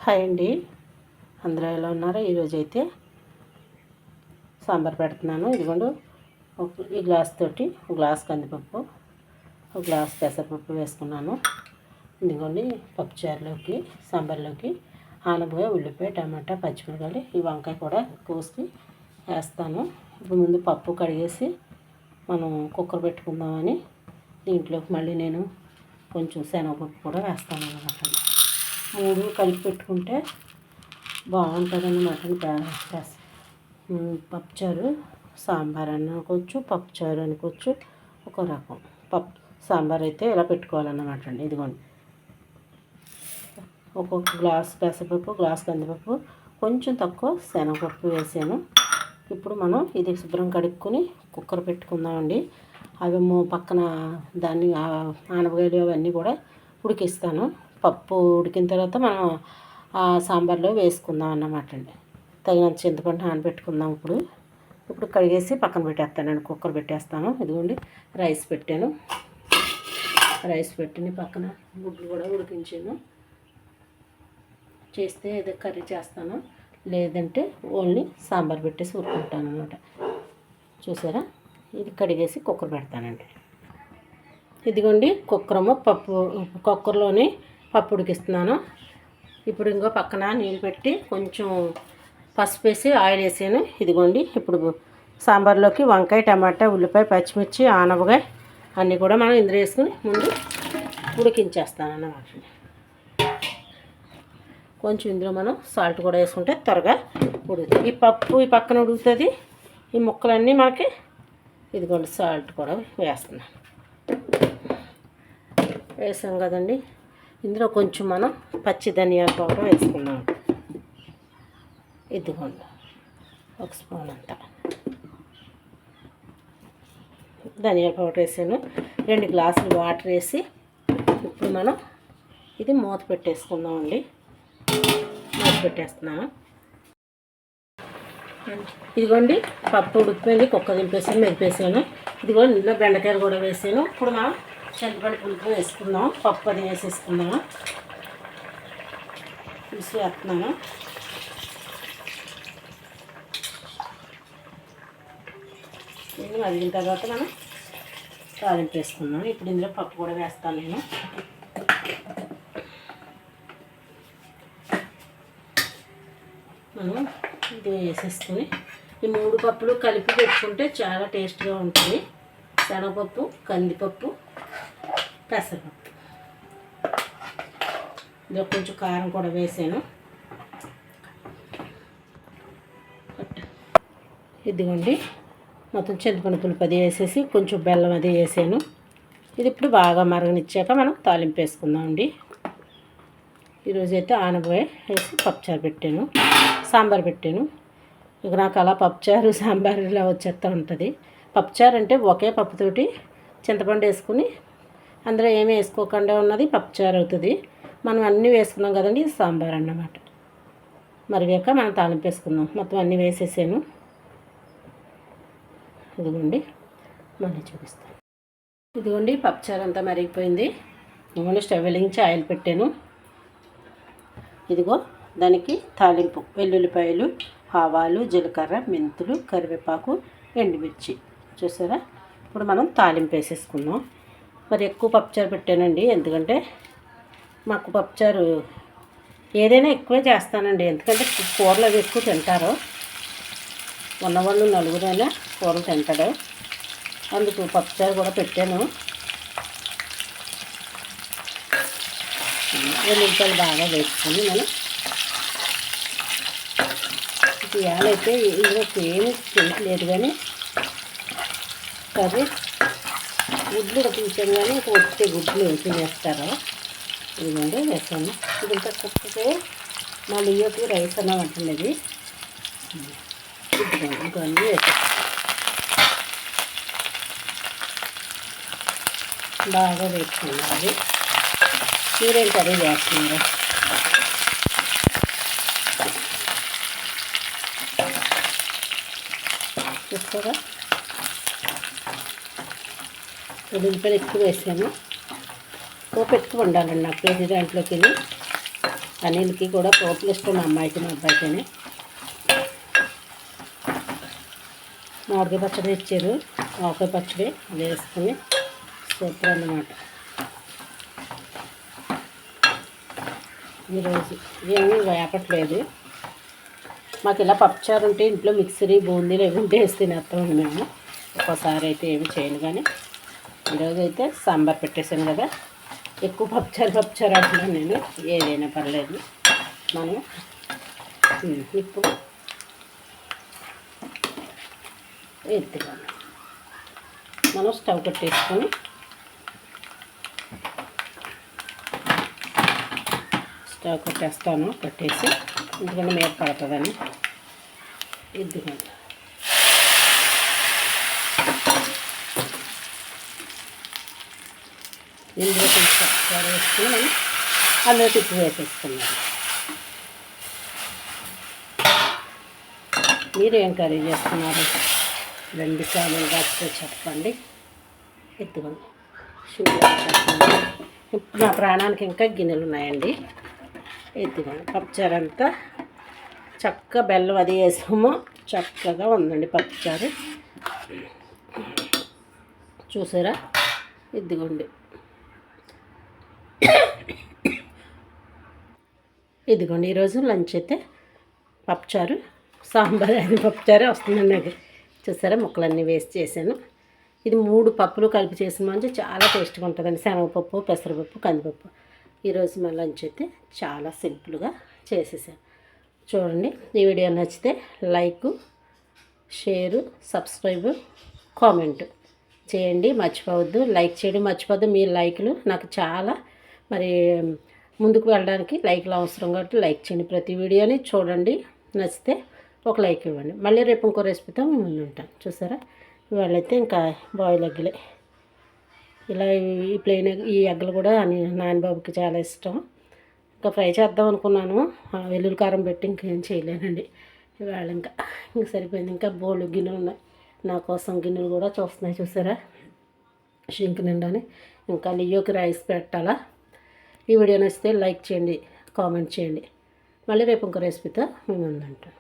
Hi అండి, అందరూ ఎలా ఉన్నారో? ఈరోజు అయితే సాంబార్ పెడుతున్నాను. ఇదిగోండి, ఈ గ్లాస్ తోటి ఒక గ్లాస్ కందిపప్పు, ఒక గ్లాస్ పెసరపప్పు వేసుకున్నాను. ఇదిగోండి, పప్పుచారులోకి సాంబార్లోకి ఆనపకాయ, ఉల్లిపాయ, టమాటా, పచ్చిమిరపకాయలు, ఈ వంకాయ కూడా కోసి వేస్తాను. ఇప్పుడు ముందు పప్పు కడిగేసి మనం కుక్కర్ పెట్టుకుందామని దీంట్లోకి మళ్ళీ నేను కొంచెం శనగపప్పు కూడా వేస్తాను అన్నమాట. 3 కలిపి పెట్టుకుంటే బాగుంటుంది అన్నమాట. పప్పుచారు సాంబార్ అనుకోవచ్చు, పప్పుచారు అనుకోవచ్చు, ఒక రకం సాంబార్ అయితే ఇలా పెట్టుకోవాలన్నమాట అండి. ఇదిగోండి, ఒక్కొక్క గ్లాస్ పెసరపప్పు, గ్లాస్ కందిపప్పు, కొంచెం తక్కువ శనగపప్పు వేసాను. ఇప్పుడు మనం ఇది శుభ్రం కడుక్కొని కుక్కర్ పెట్టుకుందామండి. అవి పక్కన దాన్ని ఆనపకాయలు అవన్నీ కూడా ఉడికిస్తాను. పప్పు ఉడికిన తర్వాత మనం సాంబార్లో వేసుకుందాం అన్నమాట అండి. తగినంత చింతపండు నానబెట్టుకుందాం. ఇప్పుడు కడిగేసి పక్కన పెట్టేస్తానండి, కుక్కర్ పెట్టేస్తాను. ఇదిగోండి, రైస్ పెట్టాను. రైస్ పెట్టిన పక్కన గుడ్లు కూడా ఉడికించాను. చేస్తే ఏదో కర్రీ చేస్తాను, లేదంటే ఓన్లీ సాంబార్ పెట్టేసి ఉడుకుంటాను అన్నమాట. చూసారా, ఇది కడిగేసి కుక్కర్ పెడతానండి. ఇదిగోండి, కుక్కర్లోని పప్పు ఉడికిస్తున్నాను. ఇప్పుడు ఇంకో పక్కన నీళ్ళు పెట్టి కొంచెం పసుపు వేసి ఆయిల్ వేసాను. ఇదిగోండి, ఇప్పుడు సాంబార్లోకి వంకాయ, టమాటా, ఉల్లిపాయ, పచ్చిమిర్చి, ఆనపకాయ అన్నీ కూడా మనం ఇందులో వేసుకుని ముందు ఉడికించేస్తాను అన్నమాట. కొంచెం ఇందులో మనం సాల్ట్ కూడా వేసుకుంటే త్వరగా ఉడుకుతుంది. ఈ పప్పు ఈ పక్కన ఉడుకుతుంది, ఈ ముక్కలన్నీ మనకి ఇదిగోండి సాల్ట్ కూడా వేస్తున్నాను. వేసాం కదండి, ఇందులో కొంచెం మనం పచ్చి ధనియాల పౌడర్ వేసుకున్నాం. ఇదిగోండి, ఒక స్పూన్ అంతా ధనియాల పౌడర్ వేసాను. 2 గ్లాసులు వాటర్ వేసి ఇప్పుడు మనం ఇది మూత పెట్టేసుకుందామండి. మూత పెట్టేస్తున్నాను. ఇదిగోండి, పప్పు ఉడికిపోయింది, కుక్క దింపేసాను, మెదిపేసాను. ఇదిగోండి, ఇందులో బెండకాయలు కూడా వేసాను. ఇప్పుడు మనం చింతపండు పులుపు వేసుకుందాం. పప్పు అది వేసేసుకుందాము. పులుసు వేస్తున్నాను. ఇది మరిగిన తర్వాత మనం తాలింపు వేసుకుందాం. ఇప్పుడు ఇందులో పప్పు కూడా వేస్తాను నేను. మనం ఇది వేసేసుకొని ఈ 3 పప్పులు కలిపి పెట్టుకుంటే చాలా టేస్ట్గా ఉంటుంది. శనగపప్పు, కందిపప్పు, పెసరపప్పు. ఇందులో కొంచెం కారం కూడా వేసాను. ఇదిగోండి, మొత్తం చింతపండు పులుపు అది వేసేసి కొంచెం బెల్లం అది వేసాను. ఇది ఇప్పుడు బాగా మరగనిచ్చాక మనం తాలింపు వేసుకుందామండి. ఈరోజైతే ఆనపకాయ వేసి పప్పుచారు పెట్టాను, సాంబార్ పెట్టాను. ఇక నాకు అలా పప్పుచారు సాంబార్ ఇలా వచ్చేస్తూ ఉంటుంది. పప్పుచారు అంటే ఒకే పప్పుతోటి చింతపండు వేసుకుని అందులో ఏమీ వేసుకోకుండా ఉన్నది పప్పుచారు అవుతుంది. మనం అన్నీ వేసుకున్నాం కదండి, ఇది సాంబార్ అన్నమాట. మరిగాక మనం తాలింపు వేసుకుందాం. మొత్తం అన్నీ వేసేసాను. ఇదిగోండి, మళ్ళీ చూపిస్తాను. ఇదిగోండి, పప్పుచారు అంతా మరిగిపోయింది. ఇదిగోండి, స్టవ్ వెలిగించి ఆయిల్ పెట్టాను. ఇదిగో దానికి తాలింపు వెల్లుల్లిపాయలు, ఆవాలు, జీలకర్ర, మెంతులు, కరివేపాకు, ఎండుమిర్చి. చూసారా, ఇప్పుడు మనం తాలింపు వేసేసుకుందాం. మరి ఎక్కువ పప్పుచారు పెట్టానండి, ఎందుకంటే మాకు పప్పుచారు ఏదైనా ఎక్కువే చేస్తానండి. ఎందుకంటే కూరలు అవి ఎక్కువ తింటారు. ఉన్నవాళ్ళు 4 కూరలు తింటాడు, అందుకు పప్పుచారు కూడా పెట్టాను. ఉల్లిపాయలు బాగా వేసుకొని మనం ఇవాళైతే ఇందులోకి ఏమి తినట్లేదు, కానీ కర్రీ గుడ్లు ఉడికించాను, కానీ వచ్చే గుడ్లు తినేస్తారు. ఇదిగోండి వేసాను. ఇది ఇంకా కుక్కకి మళ్ళీ ఇయ్యకి రైస్ అన్న ఉంటుంది. ఇదిగోండి, ఇంకొన్ని వేసాను. బాగా వేసుకున్నది. మీరేం కర్రీ చేస్తున్నారు? చూస్తారా, ఉల్లిపాయలు ఎక్కువ వేసాను. పోపు ఎక్కువ ఉండాలండి నాకు ఇది దాంట్లోకి. అనిల్కి కూడా పోపులు ఇష్టం, మా అమ్మాయికి మా అబ్బాయికి. మామిడికాయ పచ్చడి ఇచ్చారు, ఆవకాయ పచ్చడి వేసుకుని సూపర్ అన్నమాట. ఈరోజు ఏమీ వేపట్లేదు. మాకు ఇలా పప్పుచారు ఉంటే ఇంట్లో మిక్సరీ బూందీలు ఏముంటే వేసి తినేస్తామండి మేము. ఒక్కోసారి అయితే ఏమి చేయను, కానీ ఈరోజు అయితే సాంబార్ పెట్టేశాను కదా. ఎక్కువ పప్పుచారు అంటున్నాను నేను, ఏదైనా పర్లేదు. మనం ఇప్పుడు ఎత్తుగా మనం స్టవ్ కట్టేసుకొని స్టవ్ కట్టేస్తాను, కట్టేసి ఎందుకంటే మీద పడుతుందని. ఎద్దుకండి ఇందులో కొంచెం పప్పుచారు వేసుకుని మనం అందులో తిప్పి వేసేసుకున్నాను. మీరు ఏం కర్రీ చేస్తున్నారు? 2 చాలు కాస్తే చెప్పండి. ఎత్తుకోండి నా ప్రాణానికి ఇంకా గిన్నెలు ఉన్నాయండి. ఎత్తుకోండి పప్పుచారు అంతా చక్కగా బెల్లం అది వేసాము, చక్కగా ఉందండి పప్పుచారు. చూసారా? ఇదిగోండి, ఇదిగోండి ఈరోజు లంచ్ అయితే పప్పుచారు, సాంబార్ అది పప్పుచారే వస్తుందండి నాకు. చూసారా? ముక్కలన్నీ వేస్ట్ చేశాను. ఇది 3 పప్పులు కలిపి చేసిన మంచి చాలా టేస్ట్గా ఉంటుందండి. శనగపప్పు, పెసరపప్పు, కందిపప్పు. ఈరోజు మా లంచ్ అయితే చాలా సింపుల్గా చేసేసాను. చూడండి, ఈ వీడియో నచ్చితే లైక్, షేరు, సబ్స్క్రైబ్, కామెంట్ చేయండి మర్చిపోవద్దు. లైక్ చేయడం మర్చిపోవద్దు. మీ లైక్లు నాకు చాలా మరి ముందుకు వెళ్ళడానికి లైక్లు అవసరం కాబట్టి లైక్ చేయండి. ప్రతి వీడియోని చూడండి, నచ్చితే ఒక లైక్ ఇవ్వండి. మళ్ళీ రేపు ఇంకో రెసిపీతో మేము ముందు ఉంటాను. చూసారా? ఇవాళైతే ఇంకా బాయిల్ ఎగ్గులే. ఇలా ఈ ప్లెయిన్ ఎగ్, ఈ ఎగ్గులు కూడా నాన్నబాబుకి చాలా ఇష్టం. ఇంకా ఫ్రై చేద్దాం అనుకున్నాను, వెల్లుల్లి కారం పెట్టి ఇంకేం చేయలేనండి. ఇవాళ ఇంకా సరిపోయింది. ఇంకా బోళ్ళు గిన్నెలు ఉన్నాయి నా కోసం, గిన్నెలు కూడా చూస్తున్నాయి. చూసారా? షింక్ నిండాని. ఇంకా లియోకి రైస్ పెట్టాలా. ఈ వీడియో నచ్చితే లైక్ చేయండి, కామెంట్ చేయండి. మళ్ళీ రేపు ఇంకో రెసిపీతో మేము ముందు ఉంటాం.